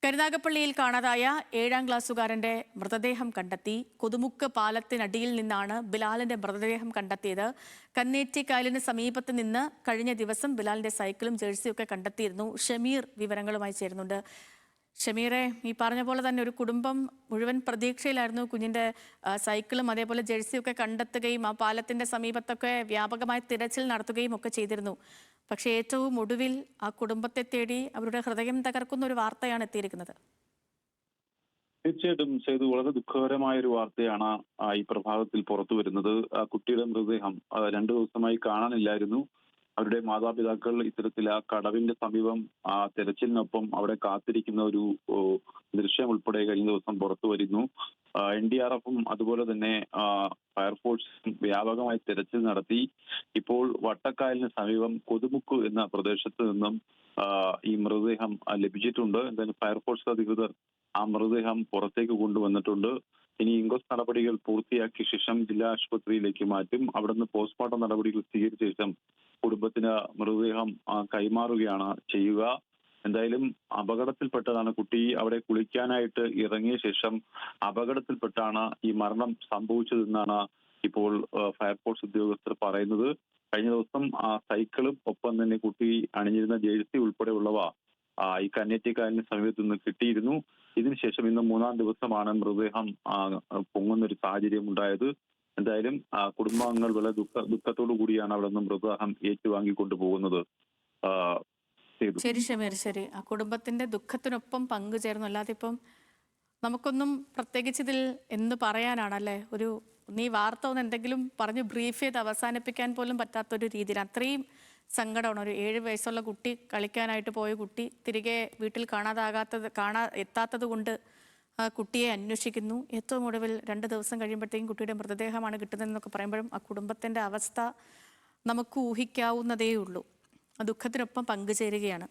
കരുനാഗപ്പള്ളിയിൽ കാണാതായ 7ാം ക്ലാസ്സുകാരന്റെ മൃതദേഹം കണ്ടെത്തി. കൊതുമുക്ക് പാലത്തിനടിയിൽ നിന്നാണ് ബിലാലിന്റെ മൃതദേഹം കണ്ടെത്തിയത്. കന്നേറ്റിക്കായലിന് സമീപത്ത് നിന്ന് കഴിഞ്ഞ ദിവസം ബിലാലിന്റെ സൈക്കിളും ജേഴ്സിയൊക്കെ കണ്ടെത്തിയിരുന്നു. ഷമീർ വിവരങ്ങളുമായി ചേരുന്നുണ്ട്. ഷമീറെ, ഈ പറഞ്ഞ പോലെ തന്നെ ഒരു കുടുംബം മുഴുവൻ പ്രതീക്ഷയിലായിരുന്നു. കുഞ്ഞിന്റെ സൈക്കിളും അതേപോലെ ജേഴ്സിയൊക്കെ കണ്ടെത്തുകയും ആ പാലത്തിന്റെ സമീപത്തൊക്കെ വ്യാപകമായ തിരച്ചിൽ നടത്തുകയും ഒക്കെ ചെയ്തിരുന്നു. പക്ഷേ ഏറ്റവും ഒടുവിൽ ആ കുടുംബത്തെ തേടി അവരുടെ ഹൃദയം തകർക്കുന്ന ഒരു വാർത്തയാണ് എത്തിയിരിക്കുന്നത്. തീർച്ചയായിട്ടും സേതു, വളരെ ദുഃഖകരമായ ഒരു വാർത്തയാണ് ഈ പ്രഭാതത്തിൽ പുറത്തു വരുന്നത്. കുട്ടിയുടെ മൃതദേഹം 2 ദിവസമായി കാണാനില്ലായിരുന്നു. അവരുടെ മാതാപിതാക്കൾ ഇത്തരത്തിൽ ആ കടവിന്റെ സമീപം തെരച്ചിലിനൊപ്പം അവിടെ കാത്തിരിക്കുന്ന ഒരു ദൃശ്യം ഉൾപ്പെടെ കഴിഞ്ഞ ദിവസം പുറത്തു വരുന്നു. NDRFും അതുപോലെ തന്നെ ഫയർഫോഴ്സും വ്യാപകമായി തെരച്ചിൽ നടത്തി. ഇപ്പോൾ വട്ടക്കായലിന് സമീപം കൊതുമുക്ക് എന്ന പ്രദേശത്ത് നിന്നും ഈ മൃതദേഹം ലഭിച്ചിട്ടുണ്ട്. എന്തായാലും ഫയർഫോഴ്സ് അധികൃതർ ആ മൃതദേഹം പുറത്തേക്ക് കൊണ്ടുവന്നിട്ടുണ്ട്. ഇനി ഇൻക്വസ്റ്റ് നടപടികൾ പൂർത്തിയാക്കിയ ശേഷം ജില്ലാ ആശുപത്രിയിലേക്ക് മാറ്റും. അവിടുന്ന് പോസ്റ്റ്മോർട്ടം നടപടികൾ സ്വീകരിച്ച ശേഷം കുടുംബത്തിന് മൃതദേഹം കൈമാറുകയാണ് ചെയ്യുക. എന്തായാലും അപകടത്തിൽപ്പെട്ടതാണ്. കുട്ടി അവിടെ കുളിക്കാനായിട്ട് ഇറങ്ങിയ ശേഷം അപകടത്തിൽപ്പെട്ടാണ് ഈ മരണം സംഭവിച്ചതെന്നാണ് ഇപ്പോൾ ഫയർഫോഴ്സ് ഉദ്യോഗസ്ഥർ പറയുന്നത്. കഴിഞ്ഞ ദിവസം ആ സൈക്കിളും ഒപ്പം തന്നെ കുട്ടി അണിഞ്ഞിരുന്ന ജേഴ്സി ഉൾപ്പെടെയുള്ളവ ഈ കന്നേറ്റിക്കായലിന് സമീപത്ത് നിന്ന് കിട്ടിയിരുന്നു. ഇതിനുശേഷം ഇന്ന് 3ാം ദിവസമാണ് മൃതദേഹം പൊങ്ങുന്നൊരു സാഹചര്യം ഉണ്ടായത്. എന്തായാലും കുടുംബാംഗങ്ങൾ വളരെ ദുഃഖത്തോടു കൂടിയാണ് അവിടെ നിന്ന് മൃതദേഹം ഏറ്റുവാങ്ങിക്കൊണ്ടു പോകുന്നത്. ശരി ഷമീർ, ശരി. ആ കുടുംബത്തിന്റെ ദുഃഖത്തിനൊപ്പം പങ്കുചേർന്നു. അല്ലാതെ ഇപ്പം നമുക്കൊന്നും പ്രത്യേകിച്ച് ഇതിൽ എന്ത് പറയാനാണല്ലേ? നീ വാർത്ത ഒന്ന് എന്തെങ്കിലും പറഞ്ഞ് ബ്രീഫ് ചെയ്ത് അവസാനിപ്പിക്കാൻ പോലും പറ്റാത്തൊരു രീതിയിൽ അത്രയും സങ്കടമാണ്. ഒരു 7 വയസ്സുള്ള കുട്ടി, കളിക്കാനായിട്ട് പോയ കുട്ടി തിരികെ വീട്ടിൽ എത്താത്തത് കൊണ്ട് ആ കുട്ടിയെ അന്വേഷിക്കുന്നു. ഏറ്റവും ഒടുവിൽ 2 ദിവസം കഴിയുമ്പോഴത്തേക്കും കുട്ടിയുടെ മൃതദേഹമാണ് കിട്ടുന്നതെന്നൊക്കെ പറയുമ്പോഴും ആ കുടുംബത്തിൻ്റെ അവസ്ഥ നമുക്ക് ഊഹിക്കാവുന്നതേ ഉള്ളൂ. ആ ദുഃഖത്തിനൊപ്പം പങ്കുചേരുകയാണ്.